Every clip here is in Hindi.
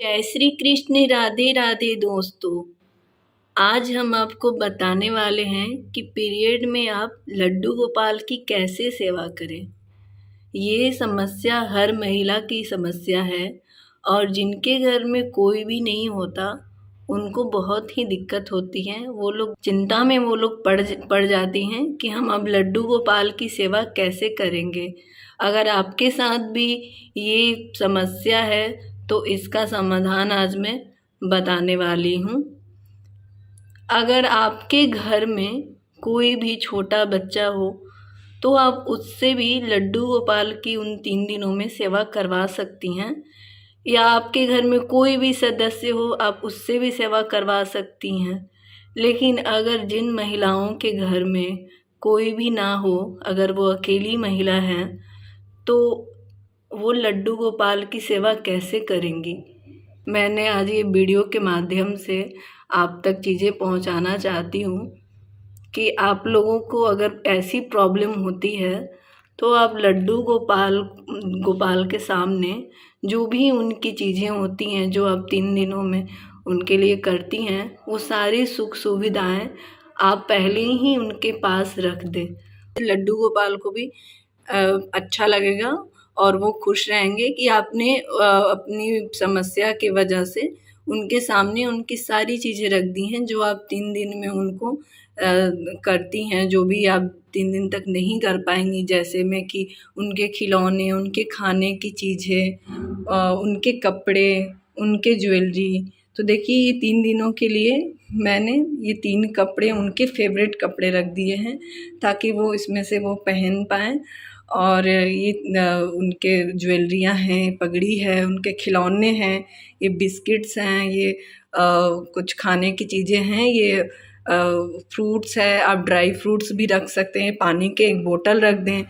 जय श्री कृष्ण। राधे राधे दोस्तों। आज हम आपको बताने वाले हैं कि पीरियड में आप लड्डू गोपाल की कैसे सेवा करें। ये समस्या हर महिला की समस्या है और जिनके घर में कोई भी नहीं होता उनको बहुत ही दिक्कत होती है। वो लोग चिंता में पड़ जाती हैं कि हम अब लड्डू गोपाल की सेवा कैसे करेंगे। अगर आपके साथ भी ये समस्या है तो इसका समाधान आज मैं बताने वाली हूँ। अगर आपके घर में कोई भी छोटा बच्चा हो तो आप उससे भी लड्डू गोपाल की उन 3 दिनों में सेवा करवा सकती हैं, या आपके घर में कोई भी सदस्य हो आप उससे भी सेवा करवा सकती हैं। लेकिन अगर जिन महिलाओं के घर में कोई भी ना हो, अगर वो अकेली महिला हैं, तो वो लड्डू गोपाल की सेवा कैसे करेंगी। मैंने आज ये वीडियो के माध्यम से आप तक चीज़ें पहुंचाना चाहती हूँ कि आप लोगों को अगर ऐसी प्रॉब्लम होती है तो आप लड्डू गोपाल के सामने जो भी उनकी चीज़ें होती हैं जो आप 3 दिनों में उनके लिए करती हैं, वो सारी सुख सुविधाएं आप पहले ही उनके पास रख दें। लड्डू गोपाल को भी अच्छा लगेगा और वो खुश रहेंगे कि आपने अपनी समस्या की वजह से उनके सामने उनकी सारी चीज़ें रख दी हैं जो आप 3 दिन में उनको करती हैं, जो भी आप 3 दिन तक नहीं कर पाएंगी, जैसे में कि उनके खिलौने, उनके खाने की चीज़ें, उनके कपड़े, उनके ज्वेलरी। तो देखिए ये 3 दिनों के लिए मैंने ये 3 कपड़े उनके फेवरेट कपड़े रख दिए हैं ताकि वो इसमें से वो पहन पाएँ। और ये उनके ज्वेलरियाँ हैं, पगड़ी है, उनके खिलौने हैं, ये बिस्किट्स हैं, ये कुछ खाने की चीज़ें हैं, ये फ्रूट्स है, आप ड्राई फ्रूट्स भी रख सकते हैं, पानी के एक बोतल रख दें,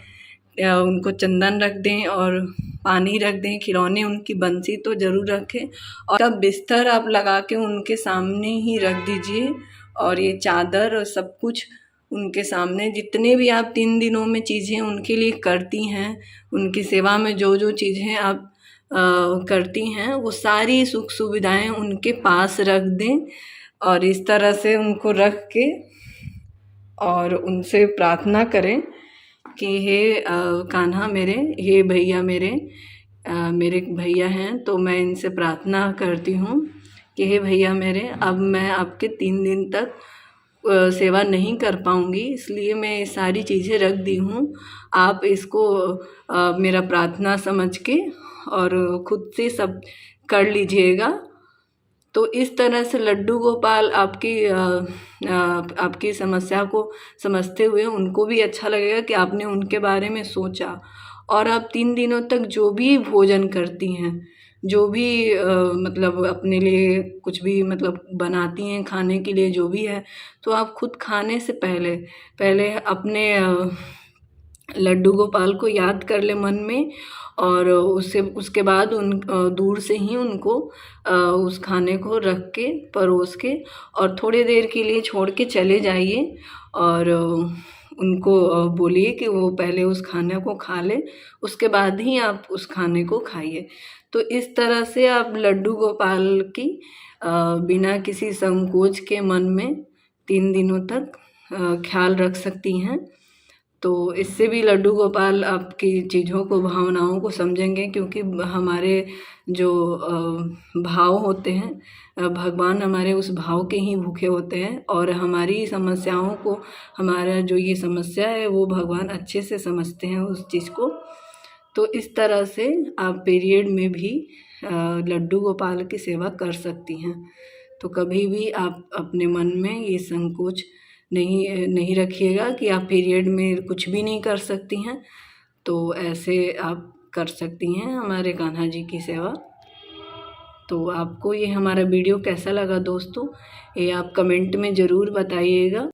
उनको चंदन रख दें और पानी रख दें, खिलौने, उनकी बंसी तो ज़रूर रखें और तब बिस्तर आप लगा के उनके सामने ही रख दीजिए। और ये चादर और सब कुछ उनके सामने, जितने भी आप 3 दिनों में चीज़ें उनके लिए करती हैं, उनकी सेवा में जो जो चीज़ें आप करती हैं, वो सारी सुख सुविधाएं उनके पास रख दें और इस तरह से उनको रख के और उनसे प्रार्थना करें कि हे कान्हा मेरे, हे भैया मेरे, मेरे भैया हैं, तो मैं इनसे प्रार्थना करती हूँ कि हे भैया मेरे, अब मैं आपके 3 दिन तक सेवा नहीं कर पाऊँगी, इसलिए मैं ये सारी चीज़ें रख दी हूँ। आप इसको मेरा प्रार्थना समझ के और खुद से सब कर लीजिएगा। तो इस तरह से लड्डू गोपाल आपकी समस्या को समझते हुए उनको भी अच्छा लगेगा कि आपने उनके बारे में सोचा। और आप 3 दिनों तक जो भी भोजन करती हैं, जो भी मतलब अपने लिए कुछ भी मतलब बनाती हैं खाने के लिए जो भी है, तो आप खुद खाने से पहले अपने लड्डू गोपाल को याद कर ले मन में और उसके बाद दूर से ही उनको उस खाने को रख के परोस के और थोड़ी देर के लिए छोड़ के चले जाइए और उनको बोलिए कि वो पहले उस खाने को खा ले, उसके बाद ही आप उस खाने को खाइए। तो इस तरह से आप लड्डू गोपाल की बिना किसी संकोच के मन में 3 दिनों तक ख्याल रख सकती हैं। तो इससे भी लड्डू गोपाल आपकी चीज़ों को, भावनाओं को समझेंगे, क्योंकि हमारे जो भाव होते हैं, भगवान हमारे उस भाव के ही भूखे होते हैं और हमारी समस्याओं को, हमारा जो ये समस्या है वो भगवान अच्छे से समझते हैं उस चीज़ को। तो इस तरह से आप पीरियड में भी लड्डू गोपाल की सेवा कर सकती हैं। तो कभी भी आप अपने मन में ये संकोच नहीं रखिएगा कि आप पीरियड में कुछ भी नहीं कर सकती हैं। तो ऐसे आप कर सकती हैं हमारे कान्हा जी की सेवा। तो आपको ये हमारा वीडियो कैसा लगा दोस्तों, ये आप कमेंट में ज़रूर बताइएगा।